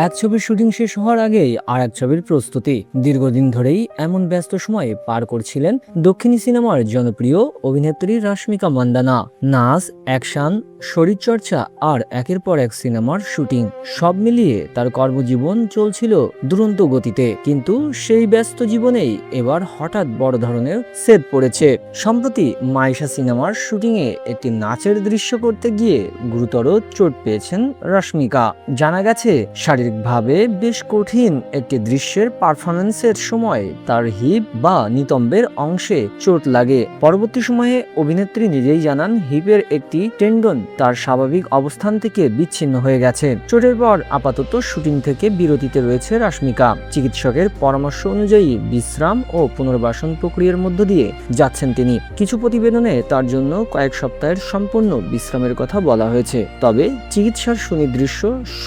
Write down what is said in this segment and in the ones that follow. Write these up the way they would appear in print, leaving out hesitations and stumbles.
এক ছবির শুটিং শেষ হওয়ার আগেই আর এক ছবির প্রস্তুতি। দীর্ঘদিন ধরেই এমন ব্যস্ত সময় পার করছিলেন দক্ষিণী সিনেমার জনপ্রিয় অভিনেত্রী রাশমিকা মান্দানা। নাচ, অ্যাকশন, শরীরচর্চা আর একের পর এক সিনেমার শুটিং সব মিলিয়ে তার কর্মজীবন চলছিল দুরন্ত গতিতে। কিন্তু সেই ব্যস্ত জীবনেই এবার হঠাৎ বড় ধরনের সেট পড়েছে। সম্প্রতি মাইশা সিনেমার শুটিংয়ে একটি নাচের দৃশ্য করতে গিয়ে গুরুতর চোট পেয়েছেন রাশমিকা। জানা গেছে শারীরিকভাবে বেশ কঠিন একটি দৃশ্যের পারফরমেন্সের সময় তার হিপ বা নিতম্বের অংশে চোট লাগে। পরবর্তী সময়ে অভিনেত্রী নিজেই জানান হিপের একটি টেন্ডন তার স্বাভাবিক অবস্থান থেকে বিচ্ছিন্ন হয়ে গেছে। চোটের পর আপাতত শুটিং থেকে বিরতিতে রয়েছে রাশমিকা। চিকিৎসকের পরামর্শ অনুযায়ী বিশ্রাম ও পুনর্বাসন প্রক্রিয়ার মধ্য দিয়ে যাচ্ছেন তিনি। কিছু প্রতিবেদনে তার জন্য কয়েক সপ্তাহের সম্পূর্ণ বিশ্রামের কথা বলা হয়েছে। তবে চিকিৎসার সুনির্দিষ্ট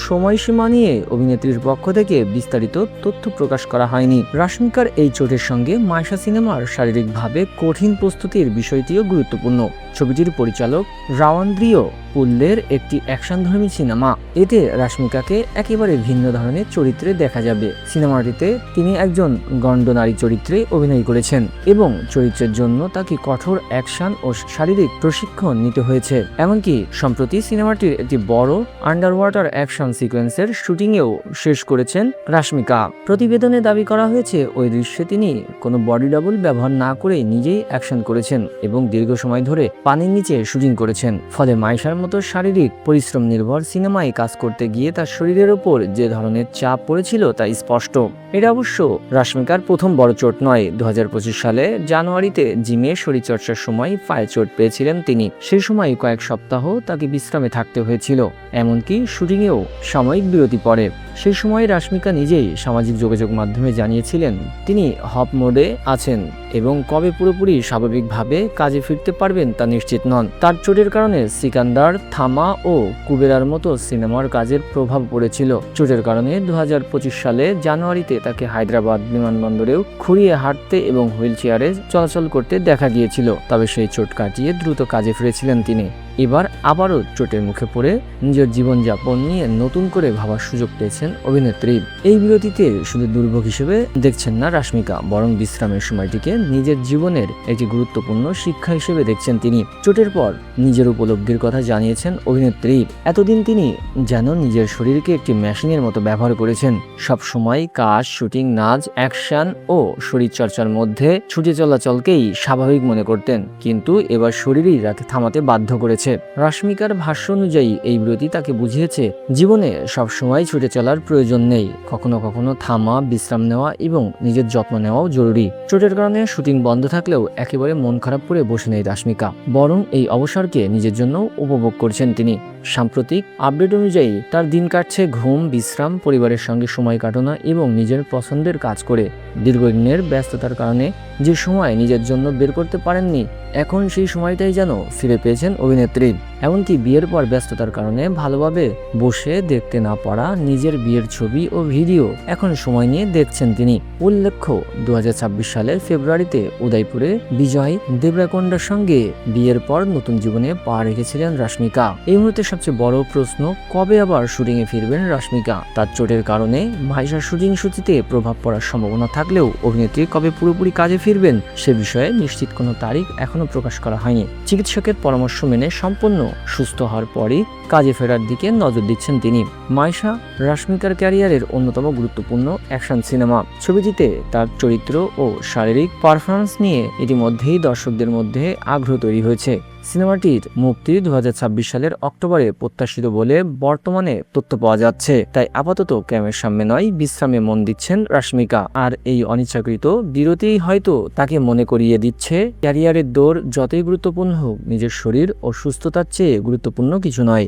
সময়সীমা নিয়ে অভিনেত্রীর পক্ষ থেকে বিস্তারিত তথ্য প্রকাশ করা হয়নি। রাশমিকার এই চোটের সঙ্গে মাইশা সিনেমার শারীরিকভাবে কঠিন প্রস্তুতির বিষয়টিও গুরুত্বপূর্ণ। ছবিটির পরিচালক রাওয়ান্দ্রিও পুল্লের একটি অ্যাকশনধর্মী সিনেমা। এতে রাশমিকাকে একেবারে ভিন্ন ধরনের চরিত্রে দেখা যাবে। সিনেমাটিতে তিনি একজন গণ্ডনারী চরিত্রে অভিনয় করেছেন এবং চরিত্রের জন্য তাকে কঠোর অ্যাকশন ও শারীরিক প্রশিক্ষণ নিতে হয়েছে। এমনকি সম্প্রতি সিনেমাটির একটি বড় আন্ডার ওয়াটার অ্যাকশন সিকোয়েন্সের শুটিংয়েও শেষ করেছেন রাশমিকা। প্রতিবেদনে দাবি করা হয়েছে ওই দৃশ্যে তিনি কোনো বডি ডাবল ব্যবহার না করে নিজেই অ্যাকশন করেছেন এবং দীর্ঘ সময় ধরে পানির নিচে শুটিং করেছেন। ফলে মাইশার মতো শারীরিক পরিশ্রম নির্ভর সিনেমায় কাজ করতে গিয়ে তার শরীরের ওপর যে ধরনের চাপ পড়েছিল তা স্পষ্ট। এটা অবশ্য রাশমিকার প্রথম বড় চোট নয়। 2025 সালে জানুয়ারিতে জিমে শরীরচর্চার সময় পায়ে চোট পেয়েছিলেন তিনি। সেই সময় কয়েক সপ্তাহ তাকে বিশ্রামে থাকতে হয়েছিল, এমনকি শুটিংয়েও সাময়িক বিরতি পড়ে। সেই সময় রাশমিকা নিজেই সামাজিক যোগাযোগ মাধ্যমে জানিয়েছিলেন তিনি হপ মোডে আছেন এবং কবে পুরোপুরি স্বাভাবিকভাবে কাজে ফিরতে পারবেন তা নিশ্চিত নন। তার চোটের কারণে সিকান্দার, থামা ও কুবেরার মতো সিনেমার কাজের প্রভাব পড়েছিল। চোটের কারণে 2025 সালে জানুয়ারিতে তাকে হায়দ্রাবাদ বিমানবন্দরেও খুঁড়িয়ে হাঁটতে এবং হুইল চেয়ারে চলাচল করতে দেখা গিয়েছিল। তবে সেই চোট কাটিয়ে দ্রুত কাজে ফিরেছিলেন তিনি। এবার আবারও চোটের মুখে পড়ে নিজের জীবনযাপন নিয়ে নতুন করে ভাবার সুযোগ পেয়েছেন অভিনেত্রী। এই বিরতিতে শুধু দুর্ভোগ হিসেবে দেখছেন না রাশমিকা, বরং বিশ্রামের সময়টিকে নিজের জীবনের একটি গুরুত্বপূর্ণ শিক্ষা হিসেবে দেখছেন তিনি। চোটের পর নিজের উপলব্ধির কথা জানিয়েছেন অভিনেত্রী। এতদিন তিনি যেন নিজের শরীরকে একটি মেশিনের মতো ব্যবহার করেছেন। সব সময় কাজ, শুটিং, নাচ, অ্যাকশন ও শরীরচর্চার মধ্যে ছুটে চলাচলকেই স্বাভাবিক মনে করতেন, কিন্তু এবার শরীরই তাকে থামাতে বাধ্য করেছে। রাশমিকার ভাষ্য অনুযায়ী এই বিরতি তাকে বুঝিয়েছে জীবনে সবসময় ছুটে চলার প্রয়োজন নেই। কখনো কখনো থামা, বিশ্রাম নেওয়া এবং নিজের যত্ন নেওয়াও জরুরি। চোটের কারণে শুটিং বন্ধ থাকলেও একেবারে মন খারাপ করে বসে নেই রাশমিকা, বরং এই অবসরকে নিজের জন্য উপভোগ করছেন তিনি। সাম্প্রতিক আপডেট অনুযায়ী তার দিন কাটছে ঘুম, বিশ্রাম, পরিবারের সঙ্গে সময় কাটানো এবং নিজের পছন্দের কাজ করে। দীর্ঘদিনের ব্যস্ততার কারণে যে সময় নিজের জন্য বের করতে পারেননি, এখন সেই সময়টাই যেন ফিরে পেয়েছেন অভিনেত্রী। এমনকি বিয়ের পর ব্যস্ততার কারণে ভালোভাবে বসে দেখতে না পারা নিজের বিয়ের ছবি ও ভিডিও এখন সময় নিয়ে দেখছেন তিনি। উল্লেখ্য, 2026 সালের ফেব্রুয়ারিতে উদয়পুরে বিজয় দেবরাকোন্ডার সঙ্গে বিয়ের পর নতুন জীবনে পা রেখেছিলেন রাশমিকা। এই মুহূর্তে সবচেয়ে বড় প্রশ্ন, কবে আবার শুটিংয়ে ফিরবেন রাশমিকা? তার চোটের কারণে মাইশার শুটিং সূচিতে প্রভাব পড়ার সম্ভাবনা থাকলেও অভিনেত্রী কবে পুরোপুরি কাজে ফিরবেন সে বিষয়ে নিশ্চিত কোনো তারিখ এখনো প্রকাশ করা হয়নি। চিকিৎসকের পরামর্শ মেনে সম্পূর্ণ সুস্থ হওয়ার পরই কাজে ফেরার দিকে নজর দিচ্ছেন তিনি। মাইশা রাশমিকার ক্যারিয়ারের অন্যতম গুরুত্বপূর্ণ অ্যাকশন সিনেমা। ছবিটিতে তার চরিত্র ও শারীরিক পারফরম্যান্স নিয়ে ইতিমধ্যেই দর্শকদের মধ্যে আগ্রহ তৈরি হয়েছে। সিনেমাটির মুক্তি 2026 সালের অক্টোবরে প্রত্যাশিত বলে বর্তমানে তথ্য পাওয়া যাচ্ছে। তাই আপাতত ক্যামেরার সামনে নয়, বিশ্রামে মন দিচ্ছেন রাশমিকা। আর এই অনিচ্ছাকৃত বিরতিই হয়তো তাকে মনে করিয়ে দিচ্ছে ক্যারিয়ারের দৌড় যতই গুরুত্বপূর্ণ হোক, নিজের শরীর ও সুস্থতার চেয়ে গুরুত্বপূর্ণ কিছু নয়।